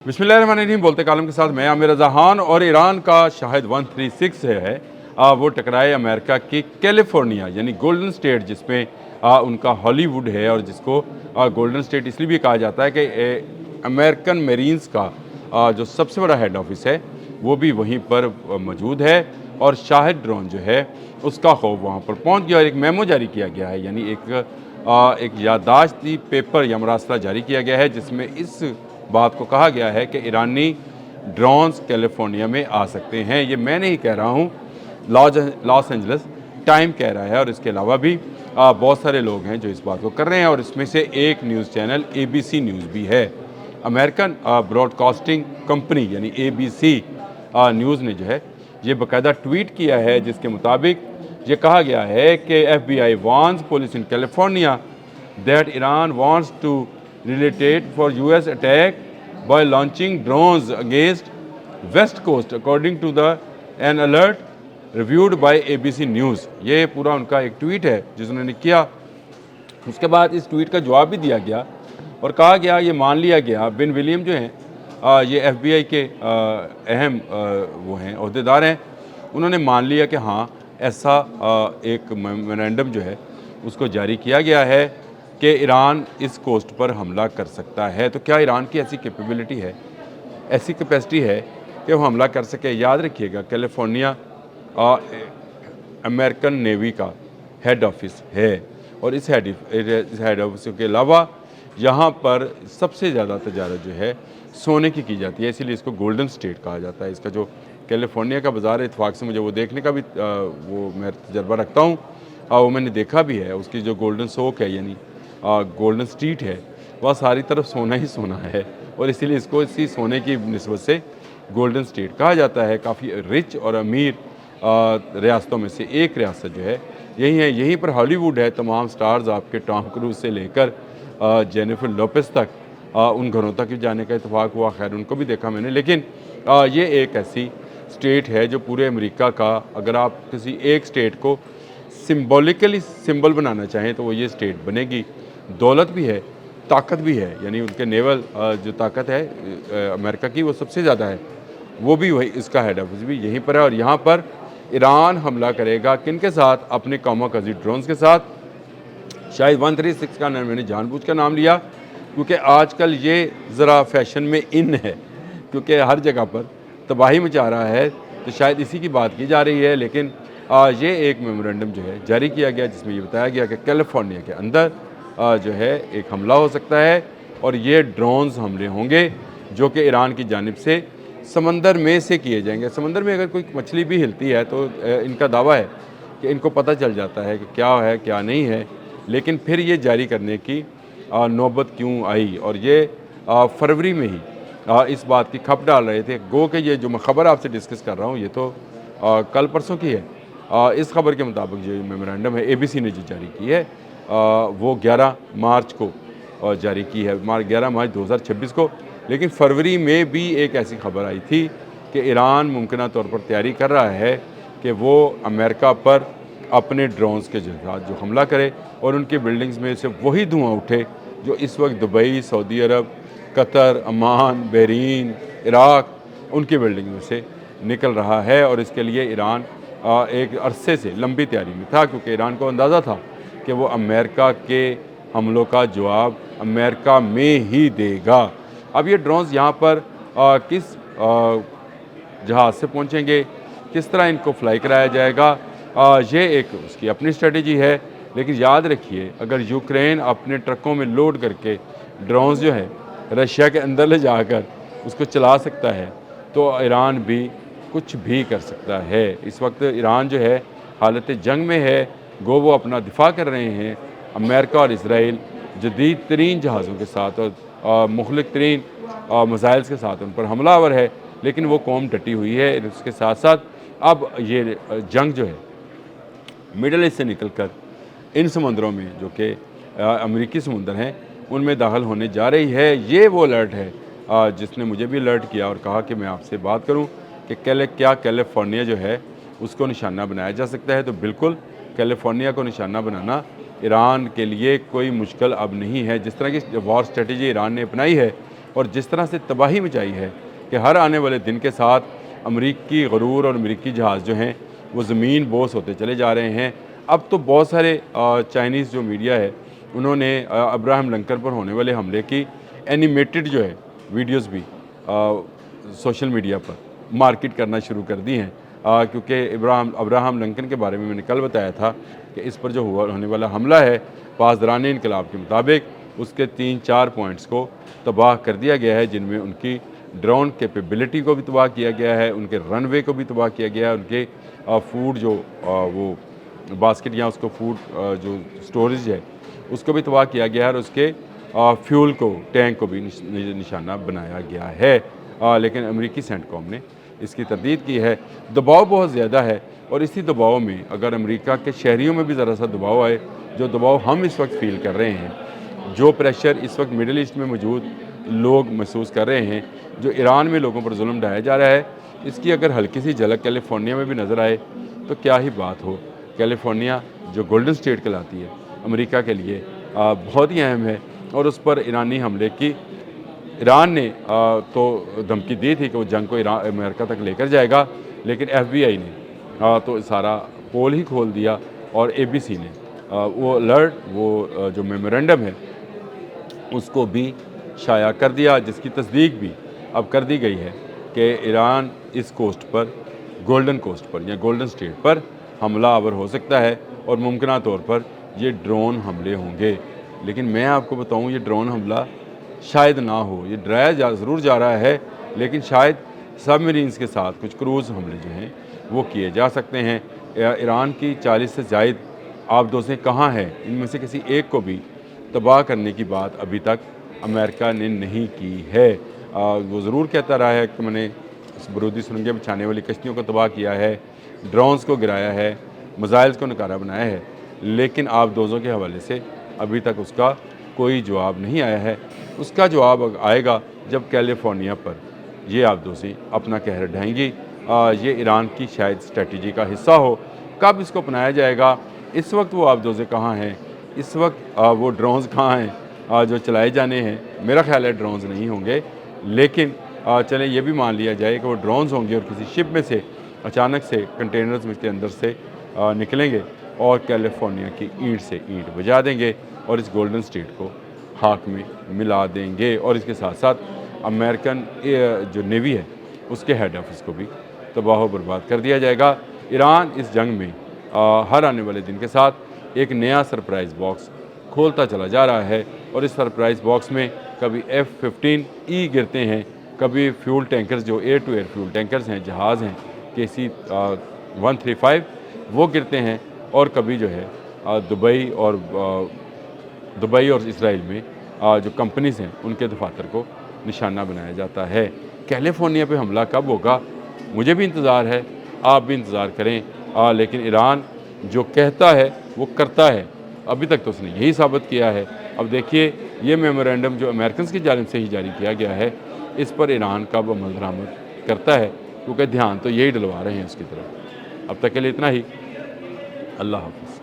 बिस्मिल्लाहिर्रहमानिर्रहीम। बोलते कालम के साथ मैं आमिर रज़ा खान। और ईरान का शाहिद 136 है वो टकराए अमेरिका की कैलिफोर्निया यानी गोल्डन स्टेट, जिसमें उनका हॉलीवुड है और जिसको गोल्डन स्टेट इसलिए भी कहा जाता है कि अमेरिकन मरीन्स का जो सबसे बड़ा हेड ऑफिस है वो भी वहीं पर मौजूद है। और शाहिद ड्रोन जो है उसका खौफ वहाँ पर पहुँच गया और एक मेमो जारी किया गया है, यानी एक याददाश्ती पेपर या मरासला जारी किया गया है जिसमें इस बात को कहा गया है कि ईरानी ड्रोन्स कैलिफोर्निया में आ सकते हैं। ये मैं नहीं कह रहा हूँ, लॉस एंजल्स टाइम कह रहा है। और इसके अलावा भी बहुत सारे लोग हैं जो इस बात को कर रहे हैं और इसमें से एक न्यूज़ चैनल ABC न्यूज़ भी है। अमेरिकन ब्रॉडकास्टिंग कंपनी यानी ABC न्यूज़ ने जो है ये बाकायदा ट्वीट किया है, जिसके मुताबिक ये कहा गया है कि FBI warns police in California that Iran wants to related for US attack by launching drones against West Coast according to the an alert reviewed by ABC News। ये पूरा उनका एक ट्वीट है जिस उन्होंने किया। उसके बाद इस ट्वीट का जवाब भी दिया गया और कहा गया, ये मान लिया गया, बिन विलियम जो हैं ये FBI के अहम वो हैं अहदेदार हैं, उन्होंने मान लिया कि हाँ ऐसा एक मेमोरेंडम जो है उसको जारी किया गया है कि ईरान इस कोस्ट पर हमला कर सकता है। तो क्या ईरान की ऐसी कैपेबिलिटी है, ऐसी कैपेसिटी है कि वो हमला कर सके? याद रखिएगा कैलिफोर्निया अमेरिकन नेवी का हेड ऑफिस है और इस हेड ऑफिस के अलावा यहाँ पर सबसे ज़्यादा तजारत जो है सोने की जाती है, इसीलिए इसको गोल्डन स्टेट कहा जाता है। इसका जो कैलिफोर्निया का बाज़ार है, इत्तेफाक से मुझे वो देखने का भी वो मैं तजर्बा रखता हूँ, वो मैंने देखा भी है। उसकी जो गोल्डन सोक है यानी गोल्डन स्ट्रीट है, वह सारी तरफ सोना ही सोना है और इसीलिए इसको इसी सोने की निस्बत से गोल्डन स्टेट कहा जाता है। काफ़ी रिच और अमीर रियासतों में से एक रियासत जो है यही है। यहीं पर हॉलीवुड है, तमाम स्टार्स आपके टॉम क्रूज से लेकर जेनिफर लोपेस तक उन घरों तक भी जाने का इत्तेफाक हुआ। खैर उनको भी देखा मैंने, लेकिन ये एक ऐसी स्टेट है जो पूरे अमेरिका का, अगर आप किसी एक स्टेट को सिम्बॉलिकली सिंबल बनाना चाहें तो वो ये स्टेट बनेगी। दौलत भी है, ताकत भी है, यानी उनके नेवल जो ताकत है अमेरिका की वो सबसे ज़्यादा है, वो भी वही, इसका हेड ऑफिस भी यहीं पर है। और यहाँ पर ईरान हमला करेगा किन के साथ? अपने कामाकाजी ड्रोन्स के साथ। शायद 136 का मैंने जानबूझ का नाम लिया क्योंकि आजकल ये ज़रा फैशन में इन है, क्योंकि हर जगह पर तबाही मचा रहा है, तो शायद इसी की बात की जा रही है। लेकिन ये एक मेमोरेंडम जो है जारी किया गया जिसमें ये बताया गया कि कैलिफोर्निया के अंदर जो है एक हमला हो सकता है और ये ड्रोन्स हमले होंगे जो कि ईरान की जानिब से समंदर में से किए जाएंगे। समंदर में अगर कोई मछली भी हिलती है तो इनका दावा है कि इनको पता चल जाता है कि क्या है क्या नहीं है, लेकिन फिर ये जारी करने की नौबत क्यों आई? और ये फरवरी में ही इस बात की खप डाल रहे थे। गो कि ये जो मैं ख़बर आपसे डिस्कस कर रहा हूँ ये तो कल परसों की है। इस खबर के मुताबिक जो मेमोरेंडम है ABC ने जो जारी की है वो 11 मार्च को जारी की है, 11 मार्च 2026 को। लेकिन फरवरी में भी एक ऐसी खबर आई थी कि ईरान मुमकिन तौर पर तैयारी कर रहा है कि वो अमेरिका पर अपने ड्रोन्स के साथ जो हमला करे और उनकी बिल्डिंग्स में से वही धुआं उठे जो इस वक्त दुबई, सऊदी अरब, कतर, अमान, बहरीन, इराक उनकी बिल्डिंग में से निकल रहा है। और इसके लिए ईरान एक अरसे से लंबी तैयारी में था, क्योंकि ईरान को अंदाज़ा था कि वो अमेरिका के हमलों का जवाब अमेरिका में ही देगा। अब ये ड्रोन्स यहाँ पर किस जहाज़ से पहुँचेंगे, किस तरह इनको फ्लाई कराया जाएगा, ये एक उसकी अपनी स्ट्रेटजी है। लेकिन याद रखिए, अगर यूक्रेन अपने ट्रकों में लोड करके ड्रोन्स जो है रशिया के अंदर ले जाकर उसको चला सकता है तो ईरान भी कुछ भी कर सकता है। इस वक्त ईरान जो है हालत जंग में है, गो वो अपना दिफा कर रहे हैं। अमेरिका और इसराइल जदीद तरीन जहाज़ों के साथ और मुखलिक तरीन मिसाइल्स के साथ उन पर हमलावर है, लेकिन वो कौम डटी हुई है। इसके साथ साथ अब ये जंग जो है मिडल ईस्ट से निकल कर इन समंदरों में जो कि अमेरिकी समुंदर हैं उनमें दाखिल होने जा रही है। ये वो अलर्ट है जिसने मुझे भी अलर्ट किया और कहा कि मैं आपसे बात करूं कि क्या कैलिफोर्निया जो है उसको निशाना बनाया जा सकता है। तो बिल्कुल कैलिफोर्निया को निशाना बनाना ईरान के लिए कोई मुश्किल अब नहीं है। जिस तरह की वॉर स्ट्रेटजी ईरान ने अपनाई है और जिस तरह से तबाही मचाई है कि हर आने वाले दिन के साथ अमरीकी गरूर और अमरीकी जहाज़ जो हैं वो ज़मीन बोस होते चले जा रहे हैं। अब तो बहुत सारे चाइनीज़ जो मीडिया है उन्होंने अब्राहम लिंकन पर होने वाले हमले की एनिमेटेड जो है वीडियोस भी सोशल मीडिया पर मार्केट करना शुरू कर दी हैं, क्योंकि अब्राहम लिंकन के बारे में मैंने कल बताया था कि इस पर जो होने वाला हमला है पासदारान इनकलाब के मुताबिक उसके 3-4 पॉइंट्स को तबाह कर दिया गया है, जिनमें उनकी ड्रोन कैपेबिलिटी को भी तबाह किया गया है, उनके रनवे को भी तबाह किया गया है, उनके फूड जो वो बास्केट या उसको फूड जो स्टोरेज है उसको भी तबाह किया गया है और उसके फ्यूल को टैंक को भी निशाना बनाया गया है। लेकिन अमेरिकी सेंटकॉम ने इसकी तरदीद की है। दबाव बहुत ज़्यादा है और इसी दबाव में अगर अमेरिका के शहरियों में भी ज़रा सा दबाव आए, जो दबाव हम इस वक्त फ़ील कर रहे हैं, जो प्रेशर इस वक्त मिडिल ईस्ट में मौजूद लोग महसूस कर रहे हैं, जो ईरान में लोगों पर जुल्म ढाया जा रहा है, इसकी अगर हल्की सी झलक कैलिफोर्निया में भी नज़र आए तो क्या ही बात हो। कैलिफोर्निया जो गोल्डन स्टेट कहलाती है अमेरिका के लिए बहुत ही अहम है और उस पर ईरानी हमले की ईरान ने तो धमकी दी थी कि वो जंग को अमेरिका तक लेकर जाएगा, लेकिन FBI ने तो सारा पोल ही खोल दिया और ABC ने वो अलर्ट वो जो मेमोरेंडम है उसको भी शाया कर दिया, जिसकी तस्दीक भी अब कर दी गई है कि ईरान इस कोस्ट पर गोल्डन कोस्ट पर या गोल्डन स्टेट पर हमला आवर हो सकता है और मुमकिन तौर पर ये ड्रोन हमले होंगे। लेकिन मैं आपको बताऊं ये ड्रोन हमला शायद ना हो, ये डराया ज़रूर जा रहा है, लेकिन शायद सबमरीन्स के साथ कुछ क्रूज़ हमले जो हैं वो किए जा सकते हैं। ईरान की 40 से ज़ायद आबदोज़ें कहाँ हैं, इनमें से किसी एक को भी तबाह करने की बात अभी तक अमेरिका ने नहीं की है। वो ज़रूर कहता रहा है कि मैंने बरूदी सुरंगें बिछाने वाली कश्तियों को तबाह किया है, ड्रोन्स को गिराया है, मिसाइल्स को नकारा बनाया है, लेकिन आबदोज़ों के हवाले से अभी तक उसका कोई जवाब नहीं आया है। उसका जवाब आएगा जब कैलिफोर्निया पर ये आबदोज़ें अपना कहर ढाएंगी। ये ईरान की शायद स्ट्रेटजी का हिस्सा हो। कब इसको अपनाया जाएगा, इस वक्त वो आबदोज़ें कहाँ हैं, इस वक्त वो ड्रोन्स कहाँ हैं जो चलाए जाने हैं। मेरा ख्याल है ड्रोन्स नहीं होंगे, लेकिन चलें ये भी मान लिया जाए कि वो ड्रोन्स होंगे और किसी शिप में से अचानक से कंटेनर्स में के अंदर से निकलेंगे और कैलिफोर्निया की ईंट से ईंट बजा देंगे और इस गोल्डन स्टेट को खाक में मिला देंगे और इसके साथ साथ अमेरिकन जो नेवी है उसके हेड ऑफिस को भी तबाह बर्बाद कर दिया जाएगा। ईरान इस जंग में हर आने वाले दिन के साथ एक नया सरप्राइज़ बॉक्स खोलता चला जा रहा है और इस सरप्राइज़ बॉक्स में कभी F-15E गिरते हैं, कभी फ्यूल टैंकर्स जो air to air fuel tankers हैं, जहाज़ हैं KC-135 वो गिरते हैं और कभी जो है दुबई और इसराइल में जो कंपनीज़ हैं उनके दफातर को निशाना बनाया जाता है। कैलिफोर्निया पे हमला कब होगा, मुझे भी इंतज़ार है, आप भी इंतज़ार करें। लेकिन ईरान जो कहता है वो करता है, अभी तक तो उसने यही साबित किया है। अब देखिए ये मेमोरेंडम जो अमेरिकन की जानिब से ही जारी किया गया है, इस पर ईरान कब अमल दरामद करता है, क्योंकि ध्यान तो यही डलवा रहे हैं उसकी तरफ। अब तक के लिए इतना ही। अल्लाह हाफ़िज़।